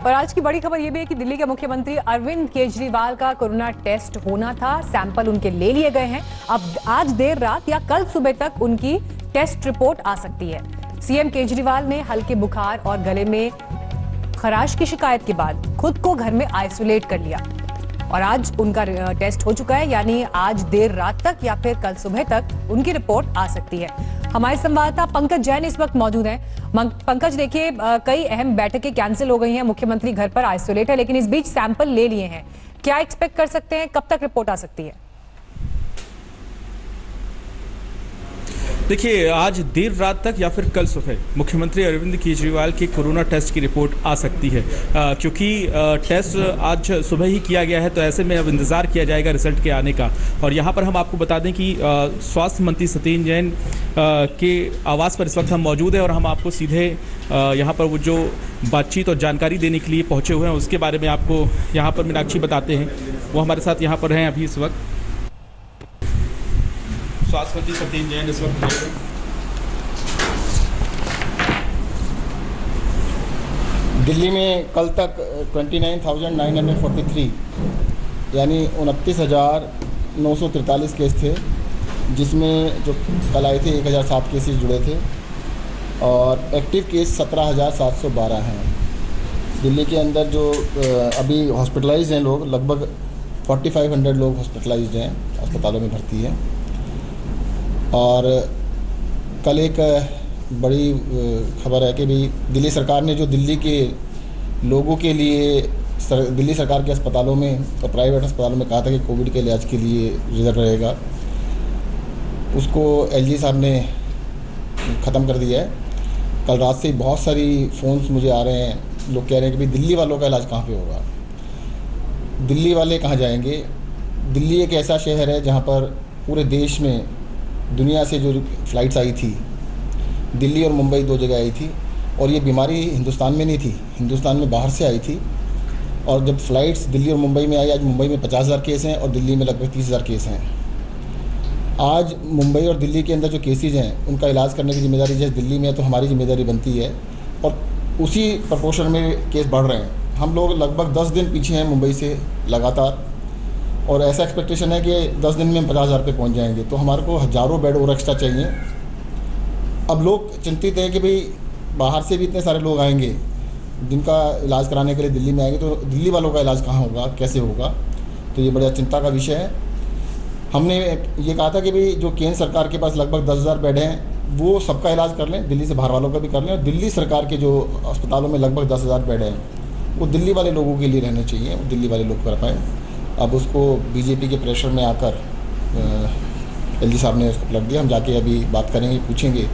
और आज की बड़ी खबर यह भी है कि दिल्ली के मुख्यमंत्री अरविंद केजरीवाल का कोरोना टेस्ट होना था, सैंपल उनके ले लिए गए हैं। अब आज देर रात या कल सुबह तक उनकी टेस्ट रिपोर्ट आ सकती है। सीएम केजरीवाल ने हल्के बुखार और गले में खराश की शिकायत के बाद खुद को घर में आइसोलेट कर लिया और आज उनका टेस्ट हो चुका है, यानी आज देर रात तक या फिर कल सुबह तक उनकी रिपोर्ट आ सकती है। हमारे संवाददाता पंकज जैन इस वक्त मौजूद हैं। पंकज, देखिए कई अहम बैठकें कैंसिल हो गई हैं, मुख्यमंत्री घर पर आइसोलेट है, लेकिन इस बीच सैंपल ले लिए हैं। क्या एक्सपेक्ट कर सकते हैं, कब तक रिपोर्ट आ सकती है? देखिए, आज देर रात तक या फिर कल सुबह मुख्यमंत्री अरविंद केजरीवाल के कोरोना टेस्ट की रिपोर्ट आ सकती है, क्योंकि टेस्ट आज सुबह ही किया गया है, तो ऐसे में अब इंतज़ार किया जाएगा रिजल्ट के आने का। और यहाँ पर हम आपको बता दें कि स्वास्थ्य मंत्री सत्येंद्र जैन के आवास पर इस वक्त हम मौजूद हैं और हम आपको सीधे यहाँ पर वो जो बातचीत और जानकारी देने के लिए पहुँचे हुए हैं उसके बारे में आपको यहाँ पर मीनाक्षी बताते हैं। वो हमारे साथ यहाँ पर हैं अभी इस वक्त। स्वास्थ्य मंत्री सत्येंद्र जैन इस वक्त दिल्ली में कल तक 29,943 यानी 29,943 केस थे, जिसमें जो कल आए थे 1,007 केसेस जुड़े थे और एक्टिव केस 17,712 हैं। दिल्ली के अंदर जो अभी हॉस्पिटलाइज्ड हैं लोग, लगभग 4,500 लोग हॉस्पिटलाइज्ड हैं, अस्पतालों में भर्ती हैं। और कल एक बड़ी खबर है कि भी दिल्ली सरकार ने जो दिल्ली के लोगों के लिए दिल्ली सरकार के अस्पतालों में और प्राइवेट अस्पतालों में कहा था कि कोविड के इलाज के लिए रिजर्व रहेगा, उसको एलजी साहब ने ख़त्म कर दिया है। कल रात से बहुत सारी फ़ोन्स मुझे आ रहे हैं, लोग कह रहे हैं कि भाई दिल्ली वालों का इलाज कहाँ पे होगा, दिल्ली वाले कहाँ जाएंगे। दिल्ली एक ऐसा शहर है जहाँ पर पूरे देश में दुनिया से जो फ़्लाइट्स आई थी, दिल्ली और मुंबई दो जगह आई थी, और ये बीमारी हिंदुस्तान में नहीं थी, हिंदुस्तान में बाहर से आई थी। और जब फ़्लाइट्स दिल्ली और मुंबई में आई, आज मुंबई में 50,000 केस हैं और दिल्ली में लगभग 30,000 केस हैं। आज मुंबई और दिल्ली के अंदर जो केसेज हैं उनका इलाज करने की जिम्मेदारी जैसे दिल्ली में है तो हमारी जिम्मेदारी बनती है, और उसी प्रपोर्शन में केस बढ़ रहे हैं। हम लोग लगभग 10 दिन पीछे हैं मुंबई से लगातार, और ऐसा एक्सपेक्टेशन है कि 10 दिन में 50,000 पे पहुंच जाएंगे, तो हमारे को हज़ारों बेड और एक्स्ट्रा चाहिए। अब लोग चिंतित हैं कि भाई बाहर से भी इतने सारे लोग आएंगे जिनका इलाज कराने के लिए दिल्ली में आएंगे, तो दिल्ली वालों का इलाज कहाँ होगा, कैसे होगा, तो ये बड़ा चिंता का विषय है। हमने ये कहा था कि भाई जो केंद्र सरकार के पास लगभग 10,000 बेड हैं वो सबका इलाज कर लें, दिल्ली से बाहर वालों का भी कर लें, और दिल्ली सरकार के जो अस्पतालों में लगभग 10,000 बेड हैं वो दिल्ली वाले लोगों के लिए रहने चाहिए, वो दिल्ली वाले लोग कर पाएँ। अब उसको बीजेपी के प्रेशर में आकर एलजी साहब ने उसको पलट दिया। हम जाके अभी बात करेंगे, पूछेंगे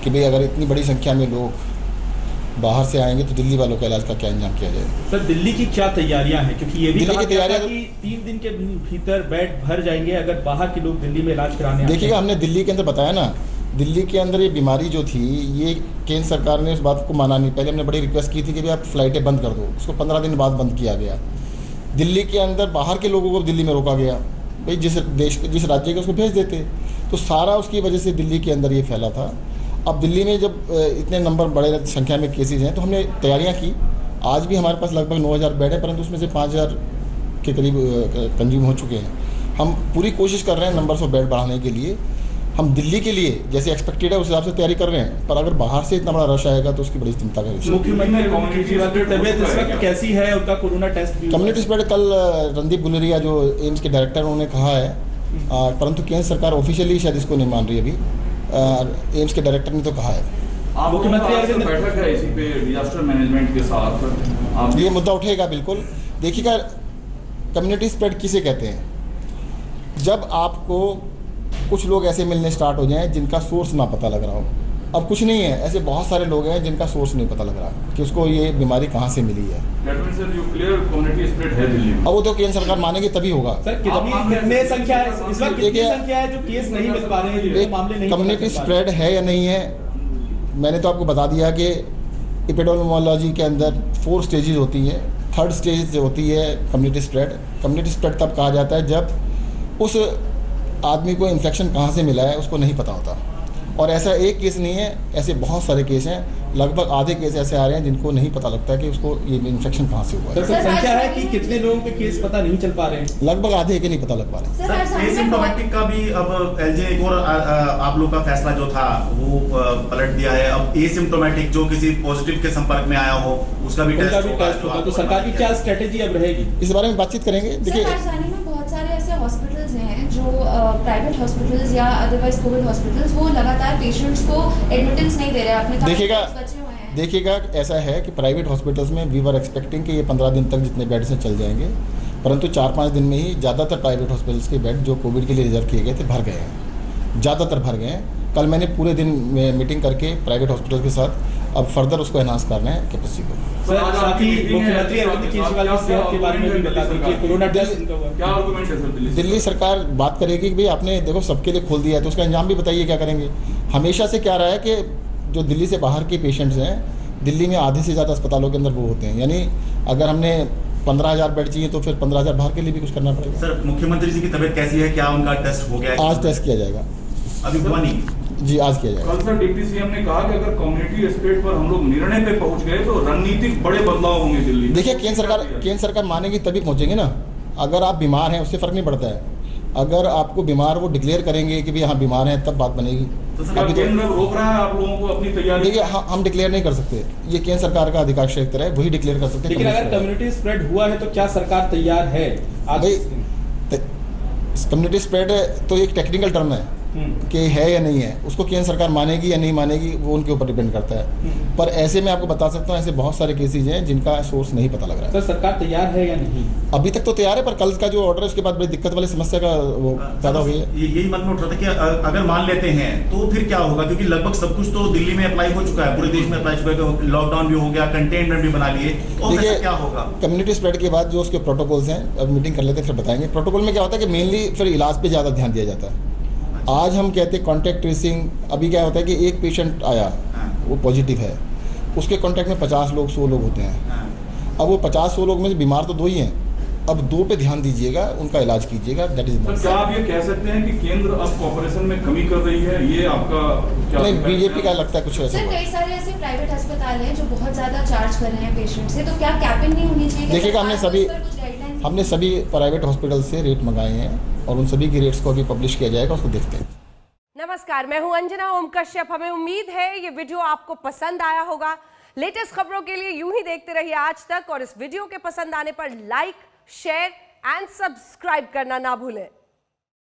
कि भाई अगर इतनी बड़ी संख्या में लोग बाहर से आएंगे तो दिल्ली वालों का इलाज का क्या इंतजाम किया जाए। सर, दिल्ली की क्या तैयारियां हैं, क्योंकि ये भी दिल्ली की तैयारियां कि 3 दिन के भीतर बेड भर जाएंगे अगर बाहर के लोग दिल्ली में इलाज कराने। देखिएगा, हमने दिल्ली के अंदर बताया ना, दिल्ली के अंदर ये बीमारी जो थी, ये केंद्र सरकार ने उस बात को माना नहीं। पहले हमने बड़ी रिक्वेस्ट की थी कि भाई आप फ्लाइटें बंद कर दो, उसको 15 दिन बाद बंद किया गया। दिल्ली के अंदर बाहर के लोगों को दिल्ली में रोका गया, भाई जिस राज्य के उसको भेज देते, तो सारा उसकी वजह से दिल्ली के अंदर ये फैला था। अब दिल्ली में जब इतने नंबर बड़े संख्या में केसेज हैं तो हमने तैयारियां की। आज भी हमारे पास लगभग 9,000 बेड है, परंतु उसमें से 5,000 के करीब कंज्यूम हो चुके हैं। हम पूरी कोशिश कर रहे हैं नंबर्स ऑफ बेड बढ़ाने के लिए। हम दिल्ली के लिए जैसे एक्सपेक्टेड है उस हिसाब से तैयारी कर रहे हैं, पर अगर बाहर से इतना बड़ा रश आएगा तो उसकी बड़ी चिंता का विषय। मुख्यमंत्री की तबीयत इस वक्त कैसी है, उनका कोरोना टेस्ट कम्युनिटी स्प्रेड कल रणदीप गुलेरिया जो एम्स के डायरेक्टर उन्होंने कहा है, परंतु केंद्र सरकार ऑफिशियली शायद इसको नहीं मान रही। अभी एम्स के डायरेक्टर ने तो कहा है। मुख्यमंत्री बैठक है इसी पे डिजास्टर मैनेजमेंट के साथ ये मुद्दा उठेगा बिल्कुल। देखिएगा, कम्युनिटी स्प्रेड किसे कहते हैं, जब आपको कुछ लोग ऐसे मिलने स्टार्ट हो जाएं जिनका सोर्स ना पता लग रहा हो। अब कुछ नहीं है, ऐसे बहुत सारे लोग हैं जिनका सोर्स नहीं पता लग रहा कि उसको ये बीमारी कहाँ से मिली है। अब वो तो केंद्र सरकार मानेगी तभी होगा। कम्युनिटी स्प्रेड है या नहीं है, मैंने तो आपको बता दिया कि एपिडेमियोलॉजी के अंदर 4 स्टेजेस होती हैं। 3rd स्टेज होती है कम्युनिटी स्प्रेड। कम्युनिटी स्प्रेड तब कहा जाता है जब उस आदमी को इन्फेक्शन कहाँ से मिला है उसको नहीं पता होता। और ऐसा एक केस नहीं है, ऐसे बहुत सारे केस हैं लगभग आधे केस ऐसे आ रहे हैं जिनको नहीं पता लगता है कि उसको ये इन्फेक्शन कहाँ से हुआ है। सर संख्या है कि कितने लोगों के केस पता नहीं चल पा रहे हैं? लगभग आधे के नहीं पता लग पा रहे हैं। सर एसिम्प्टोमेटिक का भी अब एलजे एक और आप लोग का फैसला जो था वो पलट दिया है। अब एसिम्प्टोमेटिक जो किसी पॉजिटिव के संपर्क में आया हो उसका भी टेस्ट होगा। तो सरकार की क्या स्ट्रेटेजी अब रहेगी इस बारे में बातचीत करेंगे। देखिए राजधानी में बहुत सारे ऐसे हॉस्पिटल्स हैं जो प्राइवेट हॉस्पिटल्स या अदरवाइज कोविड हॉस्पिटल्स वो लगातार पेशेंट्स को एडमिटेंस नहीं दे रहे हैं। आपने कहा देखिएगा ऐसा है कि प्राइवेट हॉस्पिटल्स में वी वर एक्सपेक्टिंग कि ये 15 दिन तक जितने बेड्स हैं चल जाएंगे, परंतु 4-5 दिन में ही ज़्यादातर प्राइवेट हॉस्पिटल्स के बेड जो कोविड के लिए रिजर्व किए गए थे भर गए हैं, ज़्यादातर भर गए हैं। कल मैंने पूरे दिन मीटिंग करके प्राइवेट हॉस्पिटल के साथ अब फर्दर उसको एनहांस करना है कैपेसिटी को। सर साथ ही मुख्यमंत्री अरविंद केजरीवाल की सेहत के बारे में भी बता दीजिए। कोरोना टेस्ट क्या आर्गुमेंट है सर? दिल्ली सरकार बात करेगी कि भाई आपने देखो सबके लिए खोल दिया है तो उसका अंजाम भी बताइए क्या करेंगे। हमेशा से क्या रहा है कि जो दिल्ली से बाहर के पेशेंट्स हैं, दिल्ली में आधे से ज़्यादा अस्पतालों के अंदर वो होते हैं, यानी अगर हमने 15,000 बेड चाहिए तो फिर 15,000 बाहर के लिए भी कुछ करना पड़ेगा। सर मुख्यमंत्री जी की तबीयत कैसी है? क्या उनका टेस्ट हो गया? आज टेस्ट किया जाएगा। अभी हुआ नहीं? जी आज किया जाएगा। कल सर डिप्टी सीएम ने कहा कि अगर कम्युनिटी एस्पेक्ट पर हम लोग निर्णय पे पहुंच गए तो रणनीतिक बड़े बदलाव होंगे दिल्ली में। देखिए केंद्र सरकार मानेगी तभी पहुंचेंगे ना। अगर आप बीमार हैं उससे फर्क नहीं पड़ता है, अगर आपको बीमार वो डिक्लेयर करेंगे कि भाई हाँ बीमार हैं तब बात बनेगी। तो सर केंद्र रोक रहा है आप लोगों को अपनी तैयारी? देखिए हम डिक्लेयर नहीं कर सकते, ये केंद्र सरकार का अधिकार क्षेत्र है, वही डिक्लेयर कर सकते हैं। लेकिन अगर कम्युनिटी स्प्रेड हुआ है तो क्या सरकार तैयार है? कम्युनिटी स्प्रेड तो एक टेक्निकल टर्म है कि है या नहीं है, उसको केंद्र सरकार मानेगी या नहीं मानेगी वो उनके ऊपर डिपेंड करता है। पर ऐसे में आपको बता सकता हूँ ऐसे बहुत सारे केसेज हैं जिनका सोर्स नहीं पता लग रहा है। सर सरकार तैयार है या नहीं? अभी तक तो तैयार है, पर कल का जो ऑर्डर है उसके बाद बड़ी दिक्कत वाली समस्या का वो पैदा हुई है। यही मन में उठ रहा था कि अगर मान लेते हैं तो फिर क्या होगा, क्योंकि लगभग सब कुछ तो दिल्ली में अप्लाई हो चुका है, पूरे देश में अप्लाई चुका है, लॉकडाउन भी हो गया, कंटेनमेंट भी बना लिए, तो क्या होगा? कम्युनिटी स्प्रेड के बाद जो उसके प्रोटोकॉल्स हैं, अब मीटिंग कर लेते हैं फिर बताएंगे। प्रोटोकॉल में क्या होता है कि मेनली फिर इलाज पे ज़्यादा ध्यान दिया जाता है। आज हम कहते हैं कॉन्टैक्ट ट्रेसिंग, अभी क्या होता है कि एक पेशेंट आया वो पॉजिटिव है, उसके कॉन्टैक्ट में 50 लोग 100 लोग होते हैं। अब वो 50-100 लोग में से बीमार तो 2 ही हैं, अब 2 पे ध्यान दीजिएगा, उनका इलाज कीजिएगा। दैट इज क्या आप ये कह सकते हैं कि केंद्र अब कॉर्पोरेशन में कमी कर रही है? ये आपका क्या? नहीं, बीजेपी का लगता है कुछ ऐसा। सर कई सारे ऐसे प्राइवेट अस्पताल हैं जो बहुत ज्यादा चार्ज कर रहे हैं पेशेंट से, तो क्या कैपिंग नहीं होनी चाहिए? देखिएगा हमने सभी प्राइवेट हॉस्पिटल से रेट मंगाए हैं और उन सभी की रेट्स को अभी पब्लिश किया जाएगा, उसको देखते हैं। नमस्कार, मैं हूं अंजना ओम कश्यप। हमें उम्मीद है ये वीडियो आपको पसंद आया होगा। लेटेस्ट खबरों के लिए यूं ही देखते रहिए आज तक, और इस वीडियो के पसंद आने पर लाइक, शेयर एंड सब्सक्राइब करना ना भूलें।